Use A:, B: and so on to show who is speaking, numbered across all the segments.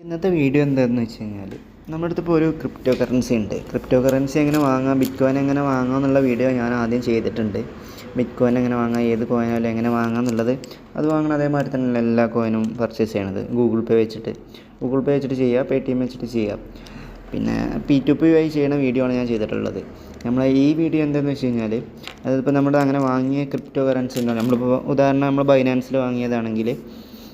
A: ഇന്നത്തെ വീഡിയോ എന്താണെന്ന് വെച്ച് കഴിഞ്ഞാൽ നമ്മുടെ അടുത്തിപ്പോൾ ഒരു ക്രിപ്റ്റോ കറൻസി ഉണ്ട്. ക്രിപ്റ്റോ കറൻസി എങ്ങനെ വാങ്ങാം, ബിറ്റ് കോയിൻ എങ്ങനെ വാങ്ങാം എന്നുള്ള വീഡിയോ ഞാൻ ആദ്യം ചെയ്തിട്ടുണ്ട്. ബിറ്റ് കോയിൻ എങ്ങനെ വാങ്ങാം, ഏത് കോയിനായാലും എങ്ങനെ വാങ്ങാം എന്നുള്ളത്. അത് വാങ്ങണം അതേമാതിരി തന്നെ എല്ലാ കോയിനും പർച്ചേസ് ചെയ്യണത് ഗൂഗിൾ പേ വെച്ചിട്ട് ചെയ്യുക, പേടിഎം വെച്ചിട്ട് ചെയ്യുക. പിന്നെ P2P വഴി ചെയ്യുന്ന വീഡിയോ ആണ് ഞാൻ ചെയ്തിട്ടുള്ളത്. നമ്മളെ ഈ വീഡിയോ എന്താണെന്ന് വെച്ച് കഴിഞ്ഞാൽ അതിപ്പോൾ നമ്മുടെ അങ്ങനെ വാങ്ങിയ ക്രിപ്റ്റോ കറൻസി ഉണ്ടോ, നമ്മളിപ്പോൾ ഉദാഹരണം നമ്മൾ ബൈനാൻസിൽ വാങ്ങിയതാണെങ്കിൽ,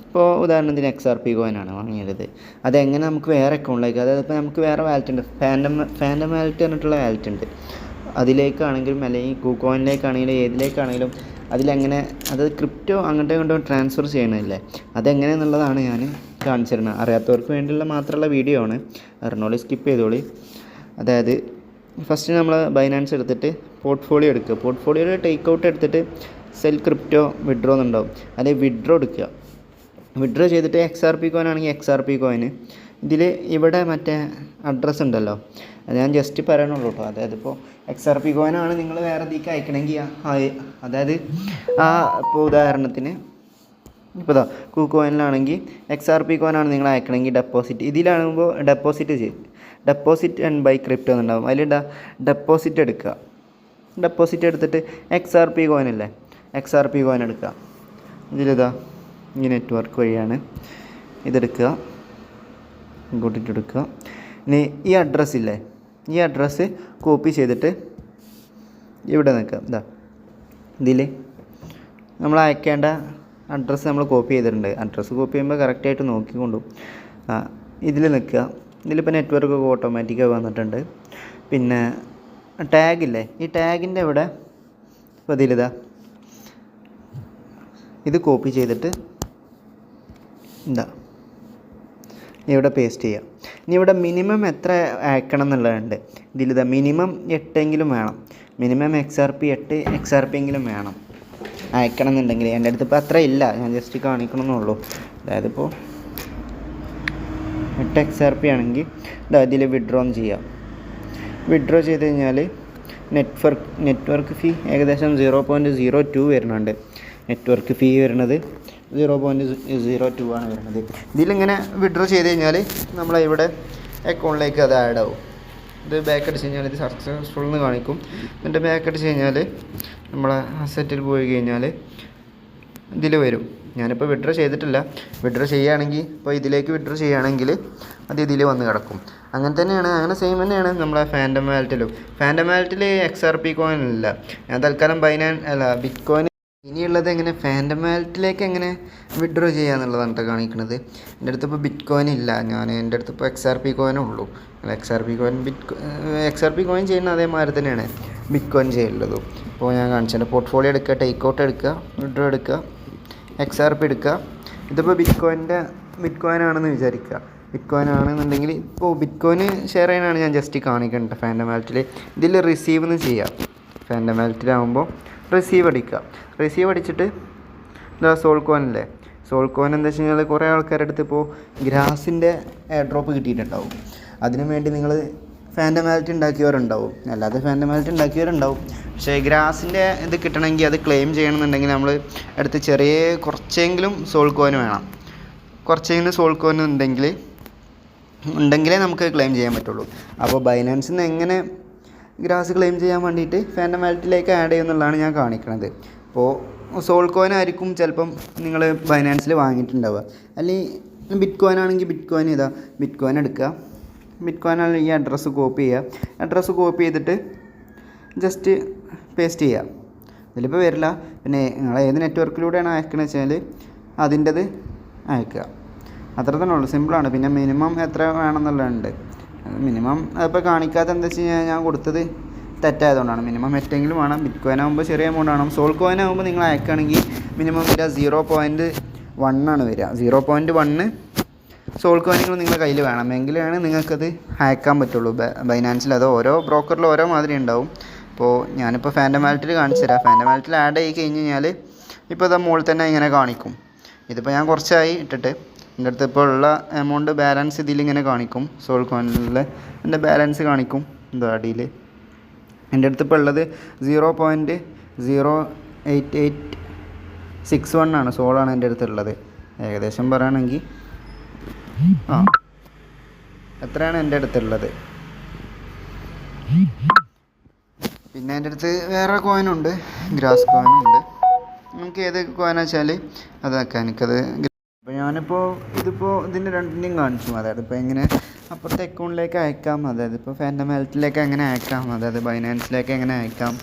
A: ഇപ്പോൾ ഉദാഹരണത്തിന് XRP കോയിനാണ് വാങ്ങിയത്. അതെങ്ങനെ നമുക്ക് വേറെ അക്കൗണ്ടിലേക്ക്, അതായത് ഇപ്പോൾ നമുക്ക് വേറെ വാലറ്റ് ഉണ്ട്, ഫാൻഡം വാലറ്റ് പറഞ്ഞിട്ടുള്ള വാലറ്റ് ഉണ്ട്. അതിലേക്കാണെങ്കിലും അല്ലെങ്കിൽ KuCoinലേക്കാണെങ്കിലും ഏതിലേക്കാണെങ്കിലും അതിലെങ്ങനെ അത് ക്രിപ്റ്റോ അങ്ങോട്ടും ഇങ്ങോട്ടും ട്രാൻസ്ഫർ ചെയ്യണമല്ലേ, അതെങ്ങനെയെന്നുള്ളതാണ് ഞാൻ കാണിച്ചു തരുന്നത്. അറിയാത്തവർക്ക് വേണ്ടിയുള്ള മാത്രമുള്ള വീഡിയോ ആണ്, അറിഞ്ഞോളി, സ്കിപ്പ് ചെയ്തോളി. അതായത് ഫസ്റ്റ് നമ്മൾ ബൈനാൻസ് എടുത്തിട്ട് പോർട്ട്ഫോളിയോ എടുക്കുക. പോർട്ട്ഫോളിയോയുടെ ടേക്ക് ഔട്ട് എടുത്തിട്ട് സെൽ ക്രിപ്റ്റോ വിഡ്രോ എന്നുണ്ടാവും, അല്ലെങ്കിൽ വിഡ്രോ എടുക്കുക. വിഡ്രോ ചെയ്തിട്ട് XRP കോയിൻ ആണെങ്കിൽ XRP കോയിന് ഇതിൽ ഇവിടെ മറ്റേ അഡ്രസ്സ് ഉണ്ടല്ലോ, അത് ഞാൻ ജസ്റ്റ് പറയണുള്ളൂ കേട്ടോ. അതായത് ഇപ്പോൾ XRP കോയിനാണ് നിങ്ങൾ വേറെ ഇതിലേക്ക് അയക്കണമെങ്കിൽ അതായത് ഇപ്പോൾ ഉദാഹരണത്തിന് ഇപ്പോൾ KuCoinലാണെങ്കിൽ XRP കോയിനാണ് നിങ്ങൾ അയക്കണമെങ്കിൽ ഡെപ്പോസിറ്റ്, ഇതിലാകുമ്പോൾ ഡെപ്പോസിറ്റ് ആൻഡ് ബൈ ക്രിപ്റ്റോ എന്നുണ്ടാവും. അതിൽ ഡെപ്പോസിറ്റ് എടുക്കുക. ഡെപ്പോസിറ്റ് എടുത്തിട്ട് XRP കോയിനല്ലേ, XRP കോയിൻ എടുക്കുക. ഇതിലിതാ ഈ നെറ്റ്വർക്ക് വഴിയാണ് ഇതെടുക്കുക, ഇങ്ങോട്ടിട്ടെടുക്കുക. ഇനി ഈ അഡ്രസ്സില്ലേ, ഈ അഡ്രസ്സ് കോപ്പി ചെയ്തിട്ട് ഇവിടെ നിൽക്കുക. ഇതിൽ നമ്മൾ അയക്കേണ്ട അഡ്രസ്സ് നമ്മൾ കോപ്പി ചെയ്തിട്ടുണ്ട്. അഡ്രസ്സ് കോപ്പി ചെയ്യുമ്പോൾ കറക്റ്റായിട്ട് നോക്കിക്കൊണ്ടു ഇതിൽ നിൽക്കുക. ഇതിലിപ്പോൾ നെറ്റ്വർക്കൊക്കെ ഓട്ടോമാറ്റിക്കായി വന്നിട്ടുണ്ട്. പിന്നെ ടാഗില്ലേ, ഈ ടാഗിൻ്റെ ഇവിടെ ഇപ്പോൾ ഇതിലിതാ ഇത് കോപ്പി ചെയ്തിട്ട് ഇവിടെ പേസ്റ്റ് ചെയ്യുക. ഇനി ഇവിടെ മിനിമം എത്ര അയക്കണം എന്നുള്ളതുണ്ട്. ഇതിലിതാ മിനിമം 8 വേണം. മിനിമം XRP 8 XRP എങ്കിലും വേണം അയക്കണം എന്നുണ്ടെങ്കിൽ. എൻ്റെ അടുത്ത് ഇപ്പോൾ അത്ര ഇല്ല, ഞാൻ ജസ്റ്റ് കാണിക്കണമെന്നുള്ളൂ. അതായത് ഇപ്പോൾ 8 XRP ആണെങ്കിൽ ഇതിൽ വിഡ്രോ ചെയ്യാം. വിഡ്രോ ചെയ്ത് കഴിഞ്ഞാൽ നെറ്റ്വർക്ക് ഫീ ഏകദേശം 0.02 വരുന്നുണ്ട്. നെറ്റ്വർക്ക് ഫീ വരുന്നത് 0.02 ആണ് വരുന്നത്. ഇതിലിങ്ങനെ വിഡ്രോ ചെയ്ത് കഴിഞ്ഞാൽ നമ്മളിവിടെ അക്കൗണ്ടിലേക്ക് അത് ആഡ് ആവും. ഇത് ബാക്ക് അടിച്ച് കഴിഞ്ഞാൽ ഇത് സക്സസ്ഫുൾ എന്ന് കാണിക്കും. എന്നിട്ട് ബാക്ക് അടിച്ച് കഴിഞ്ഞാൽ നമ്മളെ അസറ്റിൽ പോയി കഴിഞ്ഞാൽ ഇതിൽ വരും. ഞാനിപ്പോൾ വിഡ്രോ ചെയ്തിട്ടില്ല. വിഡ്രോ ചെയ്യുകയാണെങ്കിൽ ഇപ്പോൾ ഇതിലേക്ക് വിഡ്രോ ചെയ്യുകയാണെങ്കിൽ അത് ഇതിൽ വന്ന് കിടക്കും. അങ്ങനെ തന്നെയാണ്, അങ്ങനെ സെയിം തന്നെയാണ് നമ്മളെ ഫാൻഡം വാലറ്റിലും. ഫാൻഡം വാലറ്റിൽ XRP കോയിൻ ഇല്ല. ഞാൻ തൽക്കാലം ബിറ്റ് കോയിൻ ഇനിയുള്ളത് എങ്ങനെ ഫാൻഡം വാലറ്റിലേക്ക് എങ്ങനെ വിഡ്രോ ചെയ്യുക എന്നുള്ളതാണ് കേട്ടോ കാണിക്കുന്നത്. എൻ്റെ അടുത്ത് ഇപ്പോൾ ബിറ്റ് കോയിൻ ഇല്ല, എൻ്റെ അടുത്ത് ഇപ്പോൾ XRP കോയിനേ ഉള്ളൂ. XRP കോയിൻ ചെയ്യുന്ന അതേമാതിരി തന്നെയാണ് ബിറ്റ് കോയിൻ ചെയ്യുള്ളതും. ഇപ്പോൾ ഞാൻ കാണിച്ചിട്ടുണ്ട്. പോർട്ട്ഫോളിയോ എടുക്കുക, ടേക്ക് ഔട്ട് എടുക്കുക, വിഡ്രോ എടുക്കുക, XRP എടുക്കുക. ഇതിപ്പോൾ ബിറ്റ് കോയിൻ ആണെന്ന് വിചാരിക്കുക. ബിറ്റ് കോയിൻ ആണെന്നുണ്ടെങ്കിൽ ഇപ്പോൾ ബിറ്റ് കോയിൻ ഷെയർ ചെയ്യാനാണ് ഞാൻ ജസ്റ്റ് കാണിക്കേണ്ടത്. ഫാൻഡം വാലറ്റിൽ ഇതിൽ റിസീവ് എന്ന് ചെയ്യാം. ഫാൻഡം വാലറ്റിലാകുമ്പോൾ റിസീവ് അടിച്ചിട്ട് സോൾ കോയിൻ അല്ലേ, സോൾ കോയിൻ എന്താ വെച്ച് കഴിഞ്ഞാൽ കുറേ ആൾക്കാരുടെ അടുത്ത് ഇപ്പോൾ ഗ്രാസിൻ്റെ എയർ ഡ്രോപ്പ് കിട്ടിയിട്ടുണ്ടാവും. അതിനു വേണ്ടി നിങ്ങൾ ഫാൻഡം വാലറ്റ് ഉണ്ടാക്കിയവരുണ്ടാവും, അല്ലാതെ ഫാൻഡം വാലറ്റ് ഉണ്ടാക്കിയവരുണ്ടാവും. പക്ഷേ ഗ്രാസിൻ്റെ ഇത് കിട്ടണമെങ്കിൽ അത് ക്ലെയിം ചെയ്യണമെന്നുണ്ടെങ്കിൽ നമ്മൾ അടുത്ത് കുറച്ചെങ്കിലും സോൾ കോയിൻ വേണം. കുറച്ചെങ്കിലും സോൾ കോയിൻ ഉണ്ടെങ്കിലേ നമുക്ക് ക്ലെയിം ചെയ്യാൻ പറ്റുള്ളൂ. അപ്പോൾ ബൈനാൻസിൽ നിന്ന് എങ്ങനെ ഗ്രാസ് ക്ലെയിം ചെയ്യാൻ വേണ്ടിയിട്ട് ഫാൻഡം വാലറ്റിലേക്ക് ആഡ് ചെയ്യുമെന്നുള്ളതാണ് ഞാൻ കാണിക്കുന്നത്. അപ്പോൾ സോൾ കോയിൻ ആയിരിക്കും ചിലപ്പം നിങ്ങൾ ബൈനാൻസിൽ വാങ്ങിയിട്ടുണ്ടാവുക. അല്ലെങ്കിൽ ബിറ്റ് കോയിൻ ആണെങ്കിൽ ബിറ്റ് കോയിൻ എടുക്കുക. ബിറ്റ് കോയിൻ ആണെങ്കിൽ ഈ അഡ്രസ്സ് കോപ്പി ചെയ്യുക. അഡ്രസ്സ് കോപ്പി ചെയ്തിട്ട് ജസ്റ്റ് പേസ്റ്റ് ചെയ്യുക. ഇതിലിപ്പോൾ വരില്ല. പിന്നെ നിങ്ങൾ ഏത് നെറ്റ്വർക്കിലൂടെയാണ് അയക്കണമെന്ന് വെച്ചാൽ അതിൻ്റെത് അയക്കുക. അത്ര തന്നെ ഉള്ളൂ, സിമ്പിളാണ്. പിന്നെ മിനിമം എത്ര വേണമെന്നുള്ളതുണ്ട്. മിനിമം അതിപ്പോൾ കാണിക്കാത്ത എന്താ വെച്ച് കഴിഞ്ഞാൽ ഞാൻ കൊടുത്തത് തെറ്റായതുകൊണ്ടാണ്. മിനിമം 8 വേണം. ബിറ്റ് കോയിൻ ആകുമ്പോൾ ചെറിയ എമൗണ്ട് വേണം. സോൾ കോയിൻ ആകുമ്പോൾ നിങ്ങൾ അയക്കുകയാണെങ്കിൽ മിനിമം വരിക 0.1 ആണ് വരിക. 0.1 സോൾ കോയിനുകൾ നിങ്ങളുടെ കയ്യിൽ വേണം, എങ്കിലാണ് നിങ്ങൾക്കത് അയക്കാൻ പറ്റുള്ളൂ ബൈനാൻസിൽ. അത് ഓരോ ബ്രോക്കറിലും ഓരോ മാതിരി ഉണ്ടാവും. ഇപ്പോൾ ഞാനിപ്പോൾ ഫാൻഡം വാലറ്റിൽ കാണിച്ചു തരാം. ഫാൻഡം വാലറ്റിൽ ആഡ് ആയി കഴിഞ്ഞ് കഴിഞ്ഞാൽ ഇപ്പോൾ ഇത് മുകളിൽ തന്നെ ഇങ്ങനെ കാണിക്കും. ഇതിപ്പോൾ ഞാൻ കുറച്ചായി ഇട്ടിട്ട് എൻ്റെ അടുത്ത് ഇപ്പോൾ ഉള്ള എമൗണ്ട് ബാലൻസ് ഇതിലിങ്ങനെ കാണിക്കും. സോൾ കോയിനിൽ എൻ്റെ ബാലൻസ് കാണിക്കും. അടിയിൽ എൻ്റെ അടുത്ത് ഇപ്പോൾ ഉള്ളത് 0.08861 ആണ്. സോളാണ് എൻ്റെ അടുത്തുള്ളത്. ഏകദേശം പറയുകയാണെങ്കിൽ എത്രയാണ് എൻ്റെ അടുത്തുള്ളത്. പിന്നെ എൻ്റെ അടുത്ത് വേറെ കോയിനുണ്ട്, ഗ്രാസ് കോയിനുണ്ട്. നമുക്ക് ഏത് കോയിനാ വെച്ചാൽ അതാക്കാം. എനിക്കത് അപ്പോൾ ഞാനിപ്പോൾ ഇതിൻ്റെ രണ്ടിൻ്റെയും കാണിച്ചു. അതായത് ഇപ്പോൾ എങ്ങനെ അപ്പുറത്തെ അക്കൗണ്ടിലേക്ക് അയക്കാം, അതായത് ഇപ്പോൾ ഫാൻറ്റം വാലറ്റിലേക്ക് എങ്ങനെ അയക്കാം, അതായത് ബൈനാൻസിലേക്ക് എങ്ങനെ അയക്കാം,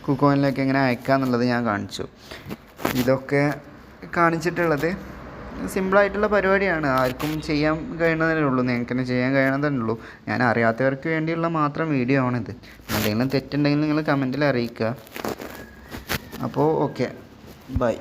A: കുക്കോയിനിലേക്ക് എങ്ങനെ അയക്കാം എന്നുള്ളത് ഞാൻ കാണിച്ചു. ഇതൊക്കെ കാണിച്ചിട്ടുള്ളത് സിമ്പിളായിട്ടുള്ള പരിപാടിയാണ്. ആർക്കും ചെയ്യാൻ കഴിയുന്നതേ ഉള്ളൂ, നിങ്ങൾക്ക് തന്നെ ചെയ്യാൻ കഴിയണതേ ഉള്ളൂ. ഞാൻ അറിയാത്തവർക്ക് വേണ്ടിയുള്ള മാത്രം വീഡിയോ ആണിത്. എന്തെങ്കിലും തെറ്റുണ്ടെങ്കിൽ നിങ്ങൾ കമൻറ്റിൽ അറിയിക്കുക. അപ്പോൾ ഓക്കെ, ബൈ.